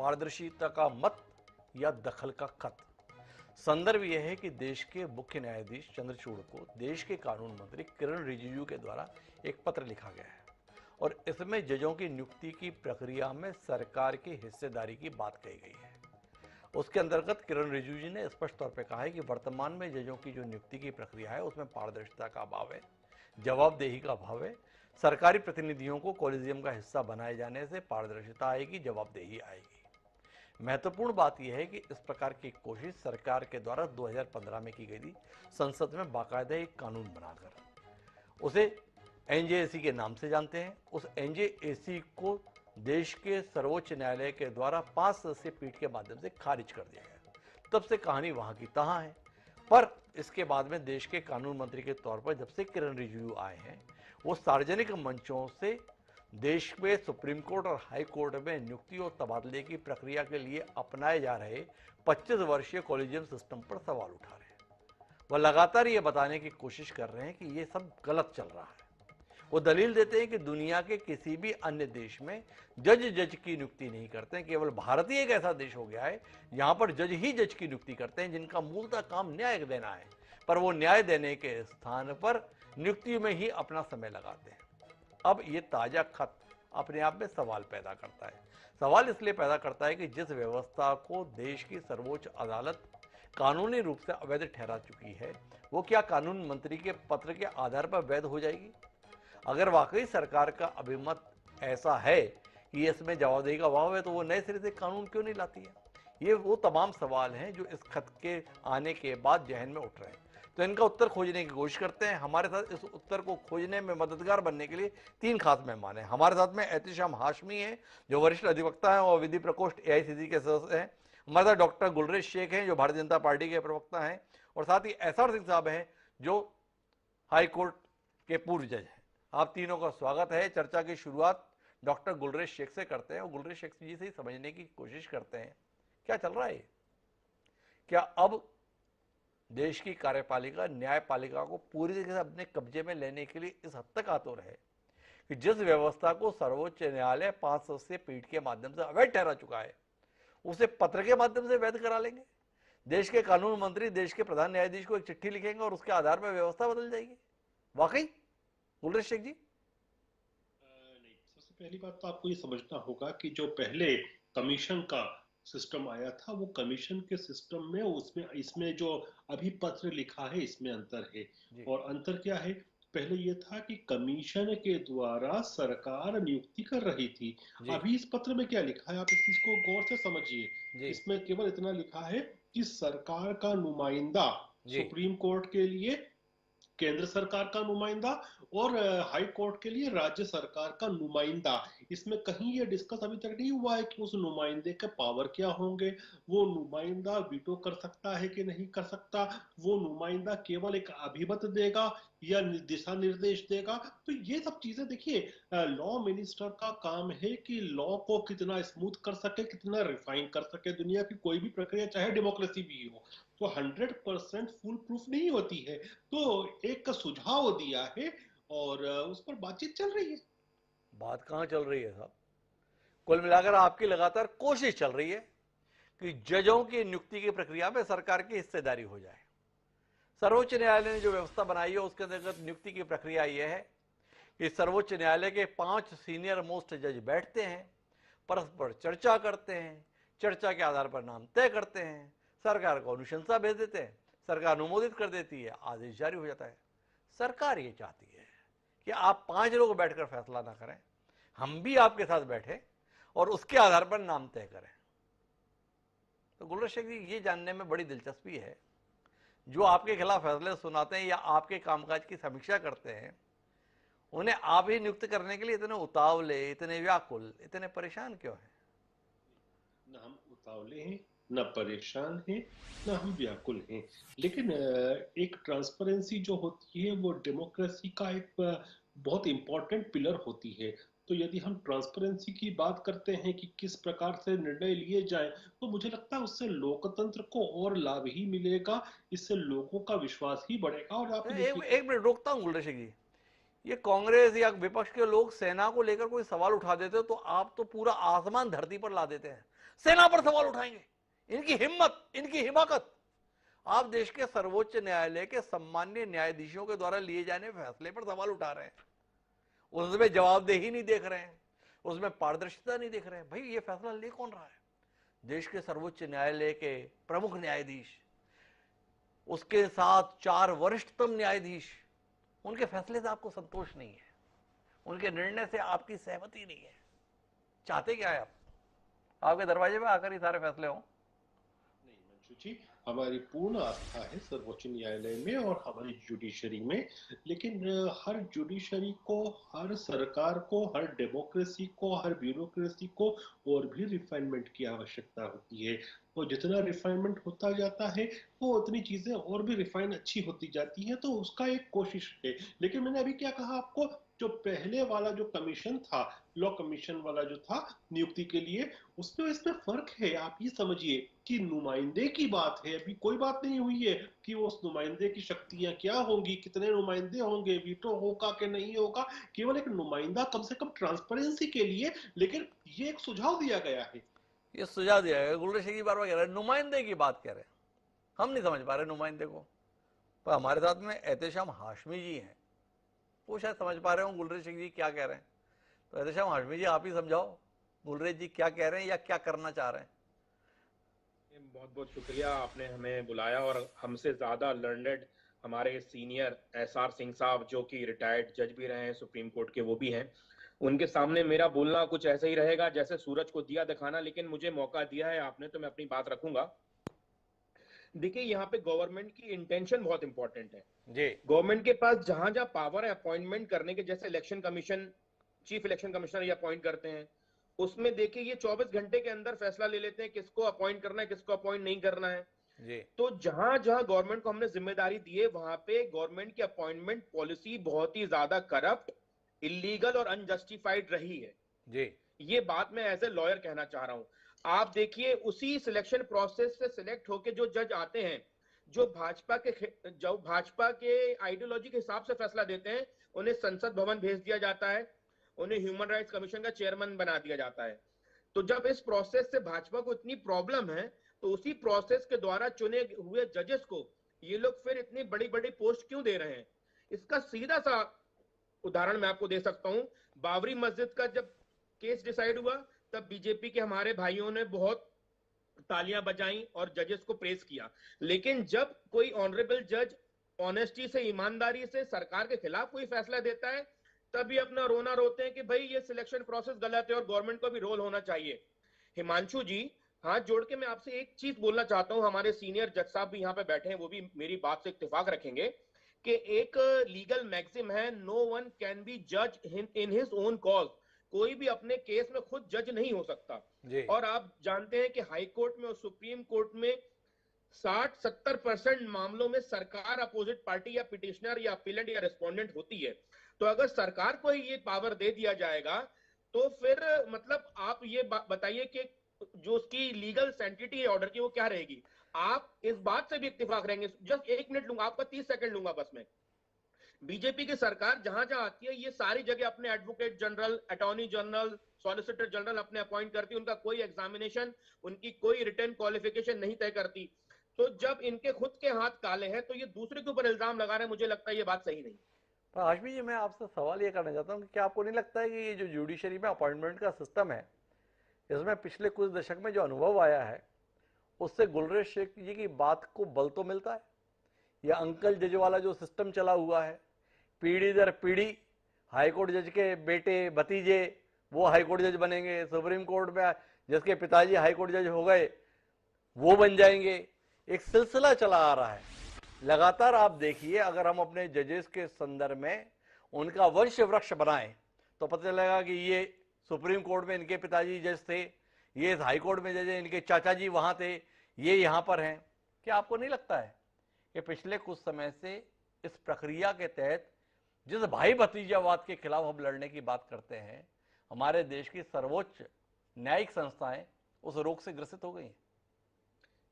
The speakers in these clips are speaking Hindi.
पारदर्शिता का मत या दखल का खत। संदर्भ यह है कि देश के मुख्य न्यायाधीश चंद्रचूड़ को देश के कानून मंत्री किरण रिजिजू के द्वारा एक पत्र लिखा गया है और इसमें जजों की नियुक्ति की प्रक्रिया में सरकार की हिस्सेदारी की बात कही गई है। उसके अंतर्गत किरण रिजिजू जी ने स्पष्ट तौर पर कहा है कि वर्तमान में जजों की जो नियुक्ति की प्रक्रिया है उसमें पारदर्शिता का अभाव है, जवाबदेही का अभाव है। सरकारी प्रतिनिधियों को कॉलेजियम का हिस्सा बनाए जाने से पारदर्शिता आएगी, जवाबदेही आएगी। महत्वपूर्ण बात यह है कि इस प्रकार की कोशिश सरकार के द्वारा 2015 में की गई थी, संसद में बाकायदा एक कानून बनाकर। उसे एनजेएसी के नाम से जानते हैं। उस एनजेएसी को देश के सर्वोच्च न्यायालय के द्वारा 5 सदस्यीय पीठ के माध्यम से खारिज कर दिया गया। तब से कहानी वहां की तहां है। पर इसके बाद में देश के कानून मंत्री के तौर पर जब से किरण रिजिजू आए हैं, वो सार्वजनिक मंचों से देश में सुप्रीम कोर्ट और हाई कोर्ट में नियुक्ति और तबादले की प्रक्रिया के लिए अपनाए जा रहे 25 वर्षीय कॉलेजियम सिस्टम पर सवाल उठा रहे हैं। वह लगातार ये बताने की कोशिश कर रहे हैं कि ये सब गलत चल रहा है। वो दलील देते हैं कि दुनिया के किसी भी अन्य देश में जज की नियुक्ति नहीं करते हैं। केवल भारत ही एक ऐसा देश हो गया है जहां पर जज ही जज की नियुक्ति करते हैं, जिनका मूलतः काम न्याय देना है, पर वो न्याय देने के स्थान पर नियुक्ति में ही अपना समय लगाते हैं। अब ये ताजा खत अपने आप में सवाल पैदा करता है। सवाल इसलिए पैदा करता है कि जिस व्यवस्था को देश की सर्वोच्च अदालत कानूनी रूप से अवैध ठहरा चुकी है, वो क्या कानून मंत्री के पत्र के आधार पर वैध हो जाएगी? अगर वाकई सरकार का अभिमत ऐसा है कि इसमें जवाबदेही का अभाव है, तो वो नए सिरे से कानून क्यों नहीं लाती है? ये वो तमाम सवाल हैं जो इस खत के आने के बाद जहन में उठ रहे हैं। तो इनका उत्तर खोजने की कोशिश करते हैं। हमारे साथ इस उत्तर को खोजने में मददगार बनने के लिए 3 खास मेहमान हैं। हमारे साथ में एहतिशाम हाशमी हैं, जो वरिष्ठ अधिवक्ता हैं और विधि प्रकोष्ठ एआईसीसी के सदस्य हैं। हमारे साथ डॉक्टर गुलरेज शेख हैं, जो भारतीय जनता पार्टी के प्रवक्ता हैं, और साथ ही एसआर सिंह साहब हैं, जो हाई कोर्ट के पूर्व जज हैं। आप तीनों का स्वागत है। चर्चा की शुरुआत डॉक्टर गुलरेज शेख से करते हैं और गुलरेज शेख जी से ही समझने की कोशिश करते हैं क्या चल रहा है। क्या अब देश की कार्यपालिका न्यायपालिका को पूरी तरह से अपने कब्जे में लेने के लिए इस हद तक आतुर है कि जिस व्यवस्था को सर्वोच्च न्यायालय 5 सदस्यीय पीठ के माध्यम से अवैध ठहरा चुका है, उसे पत्र के माध्यम से वैध करा लेंगे? देश के कानून मंत्री देश के प्रधान न्यायाधीश को एक चिट्ठी लिखेंगे और उसके आधार पर व्यवस्था बदल जाएगी? वाकई गुलरेज शेख जी? नहीं, सबसे पहली बात तो आपको ये समझना होगा कि जो पहले कमीशन का सिस्टम आया था, वो कमीशन के सिस्टम में उसमें इसमें जो अभी पत्र लिखा है, इसमें अंतर है। और अंतर क्या है? पहले ये था कि कमीशन के द्वारा सरकार नियुक्ति कर रही थी। अभी इस पत्र में क्या लिखा है, आप इस चीज को गौर से समझिए। इसमें केवल इतना लिखा है कि सरकार का नुमाइंदा सुप्रीम कोर्ट के लिए केंद्र सरकार का नुमाइंदा और हाई कोर्ट के लिए राज्य सरकार का नुमाइंदा। इसमें कहीं ये डिस्कस अभी तक नहीं हुआ है कि उस नुमाइंदे के पावर क्या होंगे, वो नुमाइंदा वीटो कर सकता है कि नहीं कर सकता, वो नुमाइंदा केवल एक अभिमत देगा या दिशा निर्देश देगा। तो ये सब चीजें देखिए, लॉ मिनिस्टर का काम है कि लॉ को कितना स्मूथ कर सके, कितना रिफाइन कर सके। दुनिया की कोई भी प्रक्रिया, चाहे डेमोक्रेसी भी हो, तो 100% फुल प्रूफ नहीं होती है। तो एक का सुझाव दिया है और उस पर बातचीत चल रही है। बात कहां चल रही है साहब? कुल मिलाकर आपकी लगातार कोशिश चल रही है कि जजों की नियुक्ति की प्रक्रिया में सरकार की हिस्सेदारी हो जाए। सर्वोच्च न्यायालय ने जो व्यवस्था बनाई है उसके अंतर्गत नियुक्ति की प्रक्रिया यह है कि सर्वोच्च न्यायालय के 5 सीनियर मोस्ट जज बैठते हैं, परस्पर चर्चा करते हैं, चर्चा के आधार पर नाम तय करते हैं, सरकार को अनुशंसा भेज देते हैं, सरकार अनुमोदित कर देती है, आदेश जारी हो जाता है। सरकार ये चाहती है कि आप 5 लोग बैठकर फैसला ना करें, हम भी आपके साथ बैठे और उसके आधार पर नाम तय करें। तो गुलरेज शेख जी, ये जानने में बड़ी दिलचस्पी है, जो आपके खिलाफ फैसले सुनाते हैं या आपके कामकाज की समीक्षा करते हैं, उन्हें आप ही नियुक्त करने के लिए इतने उतावले, इतने व्याकुल, इतने परेशान क्यों हैं? न हम उतावले हैं, न परेशान हैं, न हम व्याकुल हैं। लेकिन एक ट्रांसपेरेंसी जो होती है वो डेमोक्रेसी का एक बहुत इंपॉर्टेंट पिलर होती है। तो यदि हम ट्रांसपेरेंसी की बात करते हैं कि किस प्रकार से निर्णय लिए जाए, तो मुझे लगता है उससे लोकतंत्र को और लाभ ही मिलेगा, इससे लोगों का विश्वास ही बढ़ेगा। और आप एक देखिए, एक मिनट रोकता हूं गुलरेज शेख जी। ये कांग्रेस या विपक्ष के लोग सेना को लेकर कोई सवाल उठा देते हो तो आप तो पूरा आसमान धरती पर ला देते हैं। सेना पर सवाल उठाएंगे, इनकी हिम्मत, इनकी हिमाकत। आप देश के सर्वोच्च न्यायालय के सम्मान्य न्यायाधीशों के द्वारा लिए जाने फैसले पर सवाल उठा रहे हैं, उसमें जवाबदेही नहीं देख रहे हैं, उसमें पारदर्शिता नहीं देख रहे हैं। भाई ये फैसला ले कौन रहा है? देश के सर्वोच्च न्यायालय के प्रमुख न्यायाधीश, उसके साथ 4 वरिष्ठतम न्यायाधीश, उनके फैसले से आपको संतोष नहीं है, उनके निर्णय से आपकी सहमति नहीं है। चाहते क्या है आप? आपके दरवाजे पे आकर ही सारे फैसले हों? नहीं मंशू जी, हमारी पूर्ण आस्था है सर्वोच्च न्यायालय में और हमारी जुडिशरी में, लेकिन हर जुडिशरी को, हर सरकार को, हर डेमोक्रेसी को, हर ब्यूरोक्रेसी को और भी रिफाइनमेंट की आवश्यकता होती है। तो जितना रिफाइनमेंट होता जाता है वो उतनी चीजें और भी रिफाइन अच्छी होती जाती हैं, तो उसका एक कोशिश है। लेकिन मैंने अभी क्या कहा आपको, जो पहले वाला जो कमीशन था, लॉ कमीशन वाला जो था नियुक्ति के लिए, उसमें इसमें फर्क है। आप ये समझिए कि नुमाइंदे की बात है, अभी कोई बात नहीं हुई है कि वो उस नुमाइंदे की शक्तियां क्या होंगी, कितने नुमाइंदे होंगे, वीटो होगा कि नहीं होगा, केवल एक नुमाइंदा कम से कम ट्रांसपेरेंसी के लिए। लेकिन ये एक सुझाव दिया गया है। ये सुझाव दिया है, गुलरेज शेख जी बार बार कह रहे हैं नुमाइंदे की बात कह रहे हैं, हम नहीं समझ पा रहे नुमाइंदे को। पर हमारे साथ में एहतेशाम हाशमी जी हैं, वो शायद समझ पा रहे हो गुलरेज शेख जी क्या कह रहे हैं। तो एहतेशाम हाशमी जी आप ही समझाओ, गुलरेज जी क्या कह रहे हैं या क्या करना चाह रहे हैं? बहुत बहुत शुक्रिया, आपने हमें बुलाया और हमसे ज़्यादा लर्नेड हमारे सीनियर एसआर सिंह साहब, जो कि रिटायर्ड जज भी रहे हैं सुप्रीम कोर्ट के, वो भी हैं। उनके सामने मेरा बोलना कुछ ऐसे ही रहेगा जैसे सूरज को दिया दिखाना, लेकिन मुझे मौका दिया है आपने तो मैं अपनी बात रखूंगा। देखिए, यहाँ पे गवर्नमेंट की इंटेंशन बहुत इंपॉर्टेंट है जी। गवर्नमेंट के पास जहां जहां पावर है अपॉइंटमेंट करने के, जैसे election commission, chief election commissioner ये अपॉइंट करते हैं, उसमें देखिए ये 24 घंटे के अंदर फैसला ले लेते हैं किसको अपॉइंट करना है, किसको अपॉइंट नहीं करना है। जी। तो जहां जहां गवर्नमेंट को हमने जिम्मेदारी दी है, वहां पे गवर्नमेंट की अपॉइंटमेंट पॉलिसी बहुत ही ज्यादा करप्ट, इलीगल और अनजस्टिफाइड रही है। जी। ये बात मैं एज ए लॉयर कहना चाह रहा हूं। आप देखिए, उसी सिलेक्शन प्रोसेस से सिलेक्ट होके जो जज आते हैं, जो भाजपा के आइडियोलॉजी के हिसाब से फैसला देते हैं, उन्हें संसद भवन भेज दिया जाता है, उन्हें ह्यूमन राइट्स कमीशन का चेयरमैन बना दिया जाता है। तो जब इस प्रोसेस से भाजपा को इतनी प्रॉब्लम है, तो उसी प्रोसेस के द्वारा चुने हुए जजेस को ये लोग फिर इतनी बड़ी बड़ी पोस्ट क्यों दे रहे हैं? इसका सीधा सा उदाहरण मैं आपको दे सकता हूं। बाबरी मस्जिद का जब केस डिसाइड हुआ, तब बीजेपी के हमारे भाइयों ने बहुत तालियां बजाई और जजेस को प्रेस किया। लेकिन जब कोई ऑनरेबल जज ऑनेस्टी से, ईमानदारी से सरकार के खिलाफ कोई फैसला देता है, तभी अपना रोना रोते हैं कि भाई ये सिलेक्शन प्रोसेस गलत है और गवर्नमेंट को भी रोल होना चाहिए। हिमांशु जी, हाथ जोड़ के मैं आपसे एक चीज बोलना चाहता हूं, हमारे सीनियर जज साहब भी यहाँ पे बैठे हैं, वो भी मेरी बात से इत्तेफाक रखेंगे कि एक लीगल मैक्सिम है, नो वन कैन बी जज इन हिज ओन कॉज। कोई भी अपने केस में खुद जज नहीं हो सकता। जी। और आप जानते हैं कि हाई कोर्ट में और सुप्रीम कोर्ट में 60-70% मामलों में सरकार अपोजिट पार्टी या पिटिशनर या अपीलेंट या रिस्पोंडेंट होती है। तो अगर सरकार को ही ये पावर दे दिया जाएगा, तो फिर मतलब आप ये बताइए कि जो उसकी लीगल सैंक्टिटी है ऑर्डर की, वो क्या रहेगी? आप इस बात से भी इत्तेफाक रहेंगे? जस्ट 1 मिनट लूंगा आपका, 30 सेकंड लूंगा बस मैं। बीजेपी की सरकार जहां जहां आती है, ये सारी जगह अपने advocate general, attorney general, solicitor general अपने अपॉइंट करती है। उनका कोई एग्जामिनेशन, उनकी कोई रिटर्न क्वालिफिकेशन नहीं तय करती। तो जब इनके खुद के हाथ काले हैं, तो ये दूसरे के ऊपर इल्जाम लगा रहे हैं। मुझे लगता है ये बात सही नहीं। पर हाशमी जी, मैं आपसे सवाल ये करना चाहता हूँ कि क्या आपको नहीं लगता है कि ये जो जुडिशरी में अपॉइंटमेंट का सिस्टम है, इसमें पिछले कुछ दशक में जो अनुभव आया है, उससे गुलरेज शेख जी की बात को बल तो मिलता है? या अंकल जज वाला जो सिस्टम चला हुआ है, पीढ़ी दर पीढ़ी हाईकोर्ट जज के बेटे भतीजे वो हाईकोर्ट जज बनेंगे, सुप्रीम कोर्ट में जिसके पिताजी हाईकोर्ट जज हो गए वो बन जाएंगे, एक सिलसिला चला आ रहा है लगातार। आप देखिए, अगर हम अपने जजेस के संदर्भ में उनका वंश वृक्ष बनाएं तो पता चलेगा कि ये सुप्रीम कोर्ट में इनके पिताजी जज थे, ये हाई कोर्ट में जज है, इनके चाचा जी वहां थे, ये यहां पर हैं। क्या आपको नहीं लगता है कि पिछले कुछ समय से इस प्रक्रिया के तहत जिस भाई भतीजावाद के खिलाफ हम लड़ने की बात करते हैं, हमारे देश की सर्वोच्च न्यायिक संस्थाएं उस रोग से ग्रसित हो गई हैं?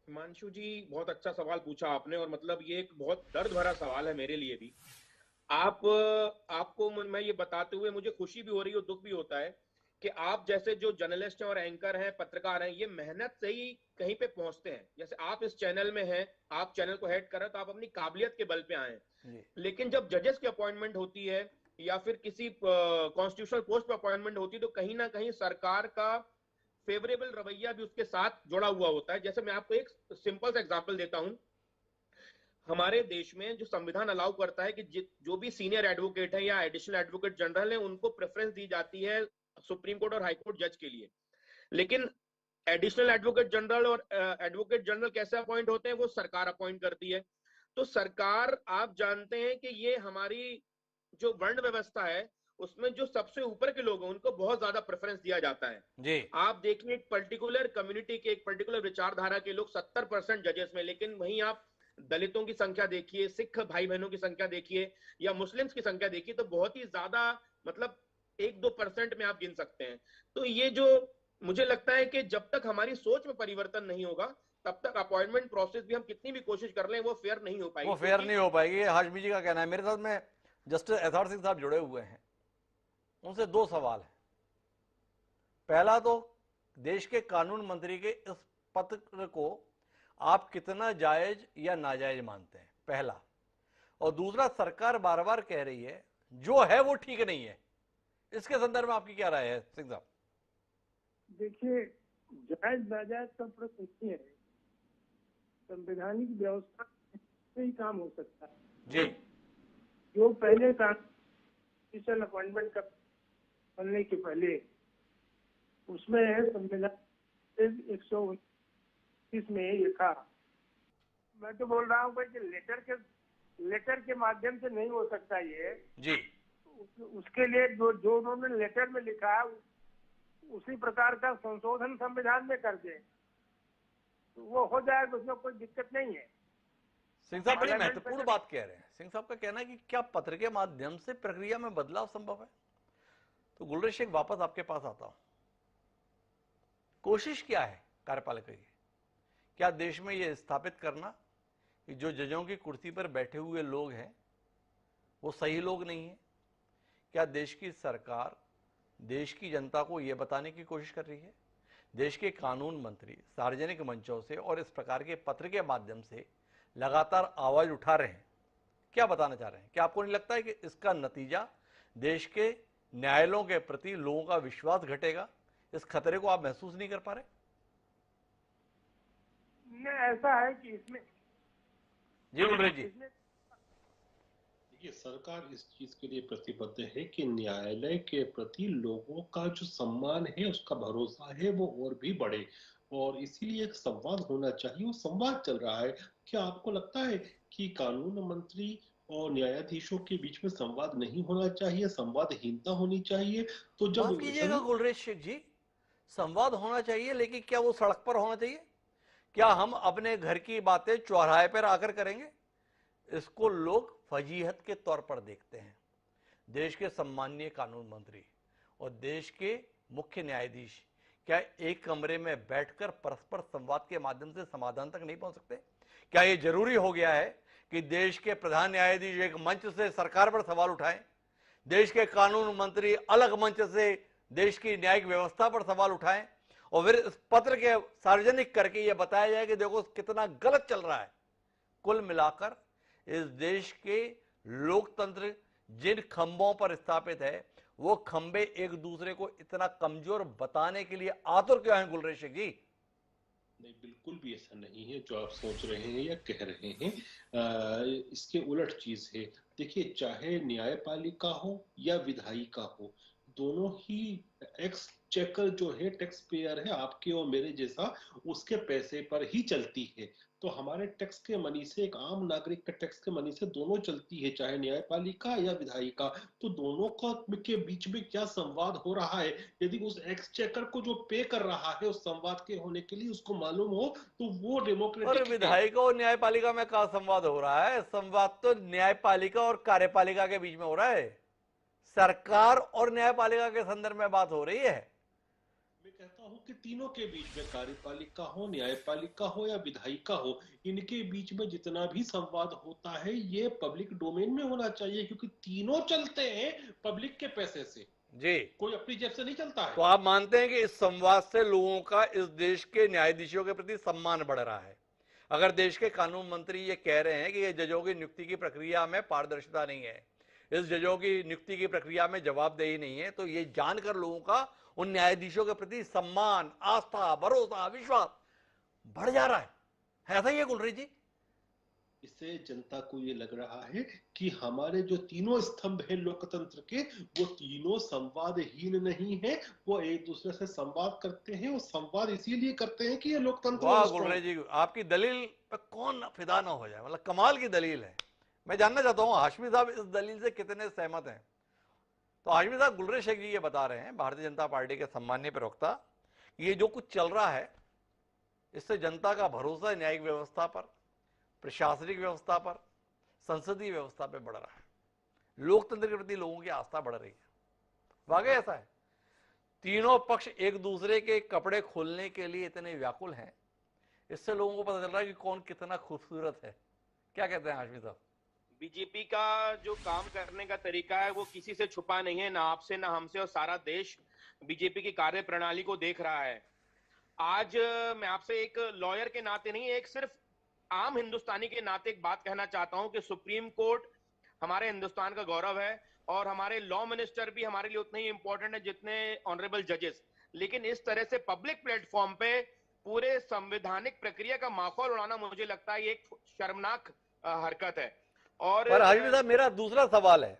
हिमांशु जी, बहुत अच्छा सवाल पूछा आपने, और मतलब ये एक बहुत दर्द भरा सवाल है मेरे लिए भी। आपको मैं ये बताते हुए मुझे खुशी भी हो रही है और दुख भी होता है कि आप जैसे जो जर्नलिस्ट हैं और एंकर हैं, पत्रकार हैं, ये मेहनत से ही कहीं पे पहुंचते हैं। जैसे आप इस चैनल में हैं, आप चैनल को हेड कर रहे हैं, तो आप अपनी काबिलियत के बल पे आए हैं। जी लेकिन जब जजेस की अपॉइंटमेंट होती है या फिर किसी कॉन्स्टिट्यूशनल पोस्ट पर अपॉइंटमेंट होती है, तो कहीं ना कहीं सरकार का फेवरेबल रवैया भी उसके साथ जुड़ा हुआ होता है। जैसे मैं आपको एक सिंपल सा एग्जांपल देता हूं। हमारे देश में जो संविधान अलाउ करता है कि जो भी सीनियर एडवोकेट है या एडिशनल एडवोकेट जनरल है, उनको प्रेफरेंस दी जाती है सुप्रीम कोर्ट और हाई कोर्ट जज के लिए। लेकिन एडिशनल एडवोकेट जनरल और एडवोकेट जनरल कैसे अपॉइंट होते हैं? वो सरकार अपॉइंट करती है। तो सरकार, आप जानते हैं कि ये हमारी जो वर्ण व्यवस्था है उसमें जो सबसे ऊपर के लोग हैं उनको बहुत ज्यादा प्रेफरेंस दिया जाता है। जी आप देखिए, एक पर्टिकुलर कम्युनिटी के, एक पर्टिकुलर विचारधारा के लोग 70% जजेस में, लेकिन वहीं आप दलितों की संख्या देखिए, सिख भाई बहनों की संख्या देखिए या मुस्लिम्स की संख्या देखिए, तो बहुत ही ज्यादा, मतलब 1-2% में आप गिन सकते हैं। तो ये जो मुझे लगता है कि जब तक हमारी सोच में परिवर्तन नहीं होगा, तब तक अपॉइंटमेंट प्रोसेस भी हम कितनी भी कोशिश कर लें वो फेयर नहीं हो वो पाएगी। फेयर क्योंकि नहीं हो पाएगी, ये हाशमी जी का कहना है। मेरे साथ में जस्टिस एतहार सिंह साहब जुड़े हुए हैं, उनसे दो सवाल है। पहला तो देश के कानून मंत्री के इस पत्र को आप कितना जायज या नाजायज मानते हैं, पहला। और दूसरा, सरकार बार बार कह रही है जो है वो ठीक नहीं है, इसके संदर्भ में आपकी क्या राय है सिंह साहब? देखिए, जायज नाजायज का प्रश्न नहीं है। संवैधानिक व्यवस्था से ही काम हो सकता है। जी जो पहले कॉन्स्टिट्यूशनल अपॉइंटमेंट का बनने के पहले उसमें संविधान 129 में ये था। मैं तो बोल रहा हूँ भाई कि लेटर के माध्यम से नहीं हो सकता ये। जी उसके लिए जो उन्होंने लेटर में लिखा है उसी प्रकार का संशोधन संविधान में कर दे तो वो हो जाएगा, उसमें कोई दिक्कत नहीं है। सिंह साहब बड़ी महत्वपूर्ण बात कह रहे हैं। सिंह साहब का कहना है कि क्या पत्र के माध्यम से प्रक्रिया में बदलाव संभव है? तो गुलरेज शेख, वापस आपके पास आता हूं। कोशिश क्या है कार्यपालिका की? क्या देश में यह स्थापित करना कि जो जजों की कुर्सी पर बैठे हुए लोग हैं वो सही लोग नहीं है? क्या देश की सरकार देश की जनता को यह बताने की कोशिश कर रही है? देश के कानून मंत्री सार्वजनिक मंचों से और इस प्रकार के पत्र के माध्यम से लगातार आवाज उठा रहे हैं, क्या बताना चाह रहे हैं? क्या आपको नहीं लगता है कि इसका नतीजा देश के न्यायालयों के प्रति लोगों का विश्वास घटेगा? इस खतरे को आप महसूस नहीं कर पा रहे? नहीं, ऐसा है कि इसमें जी गुलरेज जी। देखिए, सरकार इस चीज के लिए प्रतिबद्ध है कि न्यायालय के प्रति लोगों का जो सम्मान है, उसका भरोसा है, वो और भी बढ़े। और इसीलिए एक संवाद होना चाहिए। वो संवाद चल रहा है। क्या आपको लगता है कि कानून मंत्री और न्यायाधीशों के बीच में संवाद नहीं होना चाहिए, संवादहीनता होनी चाहिए? तो माफ जब कीजिएगा गुलरेज शेख जी, संवाद होना चाहिए, लेकिन क्या वो सड़क पर होना चाहिए? क्या हम अपने घर की बातें चौराहे पर आकर करेंगे? इसको लोग फजीहत के तौर पर देखते हैं। देश के सम्माननीय कानून मंत्री और देश के मुख्य न्यायाधीश क्या एक कमरे में बैठकर परस्पर संवाद के माध्यम से समाधान तक नहीं पहुंच सकते? क्या यह जरूरी हो गया है कि देश के प्रधान न्यायाधीश एक मंच से सरकार पर सवाल उठाएं, देश के कानून मंत्री अलग मंच से देश की न्यायिक व्यवस्था पर सवाल उठाएं, और फिर इस पत्र के सार्वजनिक करके यह बताया जाए कि देखो कितना गलत चल रहा है? कुल मिलाकर इस देश के लोकतंत्र जिन खंभों पर स्थापित है, वो खंभे एक दूसरे को इतना कमजोर बताने के लिए आतुर क्यों हैं गुलरेज शेख जी? नहीं, बिल्कुल भी ऐसा नहीं है जो आप सोच रहे हैं या कह रहे हैं। इसके उलट चीज है। देखिए, चाहे न्यायपालिका हो या विधायिका हो, दोनों ही एक्स चेकर जो है, टैक्स पेयर है, आपके और मेरे जैसा, उसके पैसे पर ही चलती है। तो हमारे टैक्स के मनी से, एक आम नागरिक के टैक्स के मनी से दोनों चलती है, चाहे न्यायपालिका या विधायिका। तो दोनों का के बीच में क्या संवाद हो रहा है? यदि उस एक्सचेकर को जो पे कर रहा है उस संवाद के होने के लिए, उसको मालूम हो, तो वो और डेमोक्रेटिक है। विधायिका और न्यायपालिका में कहा संवाद हो रहा है? संवाद तो न्यायपालिका और कार्यपालिका के बीच में हो रहा है। सरकार और न्यायपालिका के संदर्भ में बात हो रही है। मैं कहता हूं कि तीनों के बीच में, कार्यपालिका हो, न्यायपालिका हो या विधायिका हो, इनके बीच में जितना भी संवाद होता है ये पब्लिक डोमेन में होना चाहिए, क्योंकि तीनों चलते हैं पब्लिक के पैसे से, जी। कोई अपनी जेब से नहीं चलता तो है। आप मानते हैं कि इस संवाद से लोगों का इस देश के न्यायाधीशों के प्रति सम्मान बढ़ रहा है? अगर देश के कानून मंत्री ये कह रहे हैं कि ये जजों की नियुक्ति की प्रक्रिया में पारदर्शिता नहीं है, इस जजों की नियुक्ति की प्रक्रिया में जवाबदेही नहीं है, तो ये जानकर लोगों का उन न्यायाधीशों के प्रति सम्मान, आस्था, भरोसा, विश्वास बढ़ जा रहा है ऐसा ही है गुलरी जी? इससे जनता को ये लग रहा है कि हमारे जो तीनों स्तंभ हैं लोकतंत्र के, वो तीनों संवादहीन नहीं है, वो एक दूसरे से संवाद करते हैं, और संवाद इसीलिए करते हैं कि ये लोकतंत्र वाह strong गुलरी जी, आपकी दलील पे कौन फिदा ना हो जाए, मतलब कमाल की दलील है। मैं जानना चाहता हूँ हाशमी साहब इस दलील से कितने सहमत हैं? तो हाशमी साहब, गुलरेज शेख जी ये बता रहे हैं, भारतीय जनता पार्टी के सम्मानीय प्रवक्ता, ये जो कुछ चल रहा है इससे जनता का भरोसा न्यायिक व्यवस्था पर, प्रशासनिक व्यवस्था पर, संसदीय व्यवस्था पर बढ़ रहा है, लोकतंत्र के प्रति लोगों की आस्था बढ़ रही है। वाकई ऐसा है? तीनों पक्ष एक दूसरे के कपड़े खोलने के लिए इतने व्याकुल हैं, इससे लोगों को पता चल रहा है कि कौन कितना खूबसूरत है। क्या कहते हैं हाशमी साहब? बीजेपी का जो काम करने का तरीका है वो किसी से छुपा नहीं है, ना आपसे ना हमसे, और सारा देश बीजेपी की कार्य प्रणाली को देख रहा है। आज मैं आपसे एक लॉयर के नाते नहीं, एक सिर्फ आम हिंदुस्तानी के नाते एक बात कहना चाहता हूं कि सुप्रीम कोर्ट हमारे हिंदुस्तान का गौरव है, और हमारे लॉ मिनिस्टर भी हमारे लिए उतने ही इंपॉर्टेंट है जितने ऑनरेबल जजेस। लेकिन इस तरह से पब्लिक प्लेटफॉर्म पे पूरे संवैधानिक प्रक्रिया का माखौल उड़ाना मुझे लगता है ये एक शर्मनाक हरकत है। और पर हाशमी साहब, मेरा दूसरा सवाल है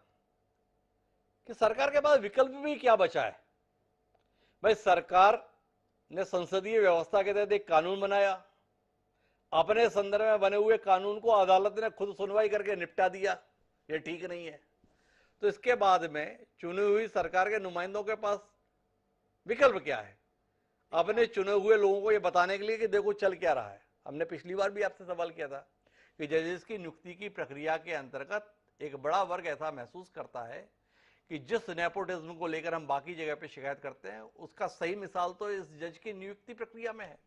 कि सरकार के पास विकल्प भी क्या बचा है? भाई, सरकार ने संसदीय व्यवस्था के तहत एक कानून बनाया, अपने संदर्भ में बने हुए कानून को अदालत ने खुद सुनवाई करके निपटा दिया, ये ठीक नहीं है। तो इसके बाद में चुनी हुई सरकार के नुमाइंदों के पास विकल्प क्या है अपने चुने हुए लोगों को ये बताने के लिए कि देखो चल क्या रहा है? हमने पिछली बार भी आपसे सवाल किया था कि जजेस की नियुक्ति की प्रक्रिया के अंतर्गत एक बड़ा वर्ग ऐसा महसूस करता है कि जिस नेपोटिज्म को लेकर हम बाकी जगह पे शिकायत करते हैं, उसका सही मिसाल तो इस जज की नियुक्ति प्रक्रिया में है।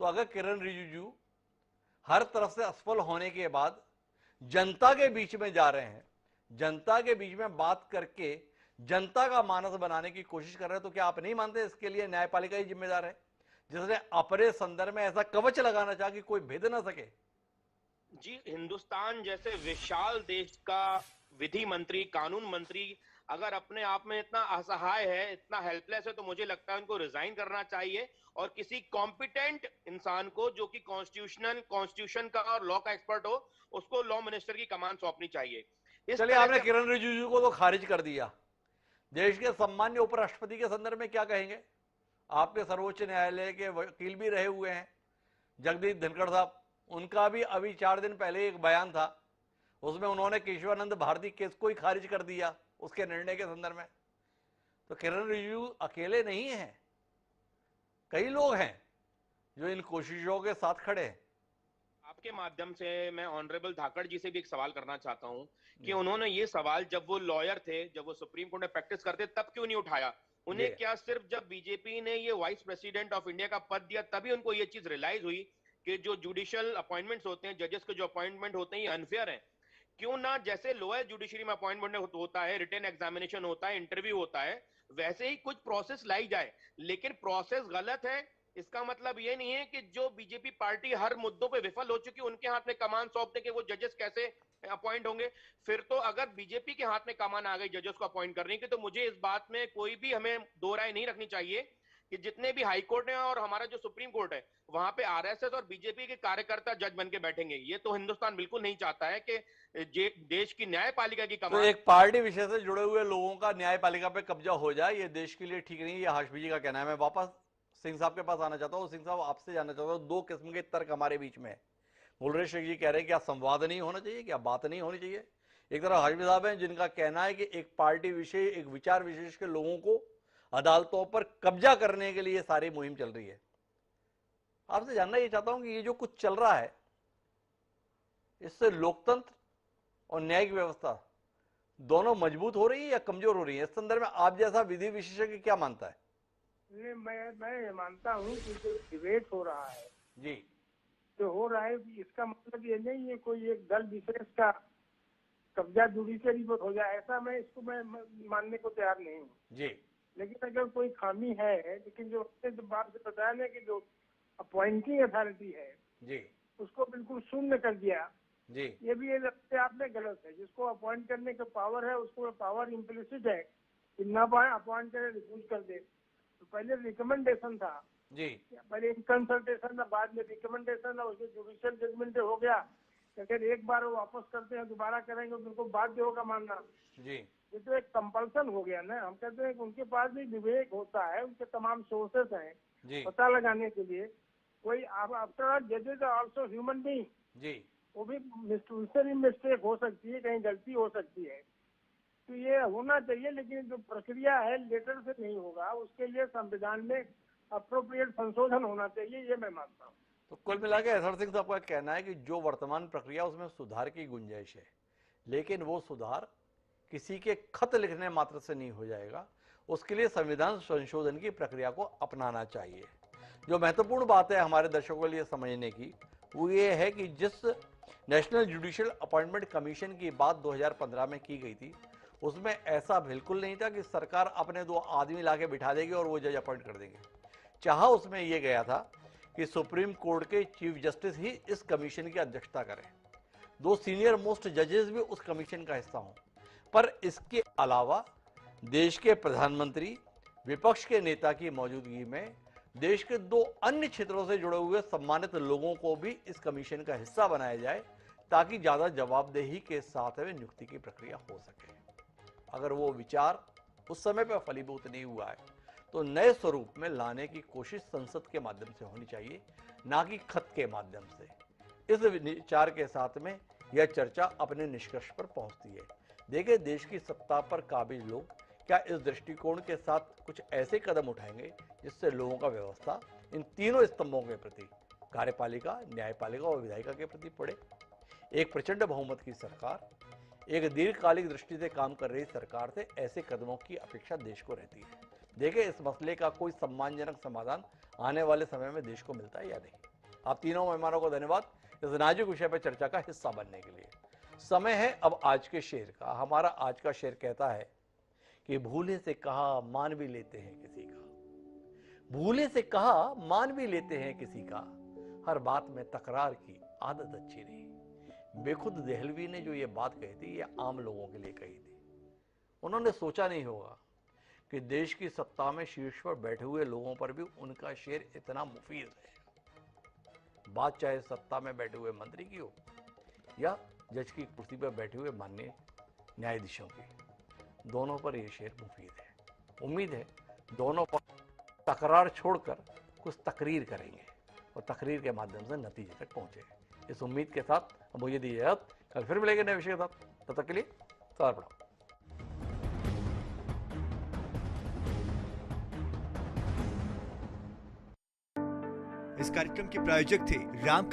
तो अगर किरण रिजिजू हर तरफ से असफल होने के बाद जनता के बीच में जा रहे हैं, जनता के बीच में बात करके जनता का मानस बनाने की कोशिश कर रहे हैं, तो क्या आप नहीं मानते इसके लिए न्यायपालिका ही जिम्मेदार है, जिसने अपने संदर्भ में ऐसा कवच लगाना चाहा कि कोई भेद ना सके? जी, हिंदुस्तान जैसे विशाल देश का विधि मंत्री, कानून मंत्री अगर अपने आप में इतना असहाय है, इतना हेल्पलेस है, तो मुझे लगता है उनको रिजाइन करना चाहिए और किसी कॉम्पिटेंट इंसान को जो कि कॉन्स्टिट्यूशन का और लॉ का एक्सपर्ट हो, उसको लॉ मिनिस्टर की कमान सौंपनी चाहिए। चलिए, आपने किरण रिजिजू को तो खारिज कर दिया, देश के सम्मान्य उपराष्ट्रपति के संदर्भ में क्या कहेंगे? आपके सर्वोच्च न्यायालय के वकील भी रहे हुए हैं जगदीप धनखड़ साहब, उनका भी अभी 4 दिन पहले एक बयान था, उसमें उन्होंने केशवानंद भारती केस को ही खारिज कर दिया उसके निर्णय के संदर्भ में। तो किरण रिजिजू अकेले नहीं हैं, कई लोग हैं जो इन कोशिशों के साथ खड़े हैं। आपके माध्यम से मैं ऑनरेबल धाकड़ जी से भी एक सवाल करना चाहता हूं कि उन्होंने ये सवाल जब वो लॉयर थे, जब वो सुप्रीम कोर्ट में प्रैक्टिस करते, तब क्यों नहीं उठाया? उन्हें क्या सिर्फ जब बीजेपी ने ये वाइस प्रेसिडेंट ऑफ इंडिया का पद दिया तभी उनको ये चीज रियलाइज हुई कि जो जुडिशियल अपॉइंटमेंट्स होते हैं, जजेस के जो अपॉइंटमेंट होते हैं, ये अनफेयर है? क्यों ना जैसे लोअर जुडिशरी में अपॉइंटमेंट होता है, रिटन एग्जामिनेशन होता है, इंटरव्यू होता है, वैसे ही कुछ प्रोसेस लाई जाए। लेकिन प्रोसेस गलत है इसका मतलब ये नहीं है कि जो बीजेपी पार्टी हर मुद्दों पे विफल हो चुकी है उनके हाथ में कमान सौंप दे के वो जजेस कैसे अपॉइंट होंगे? फिर तो अगर बीजेपी के हाथ में कमान आ गई जजेस को अपॉइंट करने की, तो मुझे इस बात में कोई भी हमें दो राय नहीं रखनी चाहिए कि जितने भी हाई कोर्ट है और हमारा जो सुप्रीम कोर्ट है, वहां पे आरएसएस और बीजेपी के कार्यकर्ता जज बन के बैठेंगे। ये तो हिंदुस्तान बिल्कुल नहीं चाहता है कि देश की न्यायपालिका की कमान तो एक पार्टी विषय से जुड़े हुए लोगों का न्यायपालिका पे कब्जा हो जाए, ये देश के लिए ठीक नहीं, ये हाशमी जी का कहना है। मैं वापस सिंह साहब के पास आना चाहता हूँ। सिंह साहब, आपसे जानना चाहता हूँ, दो किस्म के तर्क हमारे बीच में है। गुलरेज शेख जी कह रहे हैं क्या संवाद नहीं होना चाहिए, क्या बात नहीं होनी चाहिए? एक तरफ हाशमी साहब हैं जिनका कहना है कि एक पार्टी विशेष, एक विचार विशेष के लोगों को अदालतों पर कब्जा करने के लिए सारी मुहिम चल रही है। आपसे जानना ये चाहता हूं कि ये जो कुछ चल रहा है, इससे लोकतंत्र और न्यायिक व्यवस्था दोनों मजबूत हो रही है या कमजोर हो रही है? इस संदर्भ में आप जैसा विधि विशेषज्ञ क्या मानता है? इसलिए मैं ये मानता हूँ कि जो डिबेट हो रहा है, जी जो हो रहा है, इसका मतलब ये नहीं है कोई एक दल विशेष का कब्जा जुडिशरी पर हो जाए, ऐसा मैं मानने को तैयार नहीं हूँ। जी लेकिन अगर कोई खामी है, लेकिन जो बात से बताया ना कि जो अपॉइंटिंग अथॉरिटी है जी उसको बिल्कुल शून्य कर दिया, जी ये भी अपने आप में गलत है। जिसको अपॉइंट करने का पावर है उसको पावर इम्प्लिसिट है कि ना पाए अपॉइंट करे, रिफ्यूज कर दे। तो पहले रिकमेंडेशन था, जी पहले कंसल्टेशन था, बाद में रिकमेंडेशन था, उसमें जुडिशियल जजमेंट हो गया। अगर एक बार वो वापस करते हैं दोबारा करेंगे तो उनको बाध्य होगा मानना। जी ये तो एक कंपल्सन हो गया ना। हम कहते हैं कि उनके पास भी विवेक होता है, उनके तमाम सोर्सेस हैं जी पता लगाने के लिए। कोई आफ्टर ऑल जजेस आर आल्सो ह्यूमन बीइंग, जी वो भी उनसे भी मिस्टेक हो सकती है, कहीं गलती हो सकती है। तो ये होना चाहिए, लेकिन जो प्रक्रिया है लेटर से नहीं होगा, उसके लिए संविधान में अप्रोप्रिएट संशोधन होना चाहिए, ये मैं मानता हूँ। तो कुल मिला के हर सिंह साहब का कहना है कि जो वर्तमान प्रक्रिया उसमें सुधार की गुंजाइश है, लेकिन वो सुधार किसी के खत लिखने मात्र से नहीं हो जाएगा, उसके लिए संविधान संशोधन की प्रक्रिया को अपनाना चाहिए। जो महत्वपूर्ण बात है हमारे दर्शकों के लिए समझने की, वो ये है कि जिस नेशनल जुडिशियल अपॉइंटमेंट कमीशन की बात 2015 में की गई थी, उसमें ऐसा बिल्कुल नहीं था कि सरकार अपने 2 आदमी लाके बिठा देगी और वो जज अपॉइंट कर देंगे। चाहा उसमें यह गया था कि सुप्रीम कोर्ट के चीफ जस्टिस ही इस कमीशन की अध्यक्षता करें, 2 सीनियर मोस्ट जजेस भी उस कमीशन का हिस्सा हों, पर इसके अलावा देश के प्रधानमंत्री, विपक्ष के नेता की मौजूदगी में देश के 2 अन्य क्षेत्रों से जुड़े हुए सम्मानित लोगों को भी इस कमीशन का हिस्सा बनाया जाए, ताकि ज्यादा जवाबदेही के साथ में नियुक्ति की प्रक्रिया हो सके। अगर वो विचार उस समय पर फलीभूत नहीं हुआ है, तो नए स्वरूप में लाने की कोशिश संसद के माध्यम से होनी चाहिए, ना कि खत के माध्यम से। इस विचार के साथ में यह चर्चा अपने निष्कर्ष पर पहुंचती है। देखिए, देश की सत्ता पर काबिज लोग क्या इस दृष्टिकोण के साथ कुछ ऐसे कदम उठाएंगे जिससे लोगों का व्यवस्था इन तीनों स्तंभों के प्रति, कार्यपालिका, न्यायपालिका और विधायिका के प्रति पड़े। एक प्रचंड बहुमत की सरकार, एक दीर्घकालिक दृष्टि से काम कर रही सरकार से ऐसे कदमों की अपेक्षा देश को रहती है। देखिए, इस मसले का कोई सम्मानजनक समाधान आने वाले समय में देश को मिलता है या नहीं। आप तीनों मेहमानों को धन्यवाद इस नाजुक विषय पर चर्चा का हिस्सा बनने के लिए। समय है अब आज के शेर का। हमारा आज का शेर कहता है कि भूले से कहा मान भी लेते हैं किसी का, भूले से कहा मान भी लेते हैं किसी का, हर बात में तकरार की आदत अच्छी नहीं। बेखुद देहलवी ने जो ये बात कही थी, ये आम लोगों के लिए कही थी। उन्होंने सोचा नहीं होगा कि देश की सत्ता में शीर्ष पर बैठे हुए लोगों पर भी उनका शेर इतना मुफीद है। बात चाहे सत्ता में बैठे हुए मंत्री की हो या जज की कुर्सी पर बैठे हुए माननीय न्यायाधीशों की, दोनों पर यह शेर मुफीद है। उम्मीद है दोनों पर तकरार छोड़कर कुछ तकरीर करेंगे और तकरीर के माध्यम से नतीजे तक पहुंचेंगे। इस उम्मीद के साथ मुझे दीजिए, कल फिर मिलेंगे नए विषय के साथ। तब तक के लिए सलाम प्रणाम। इस कार्यक्रम के प्रायोजक थे राम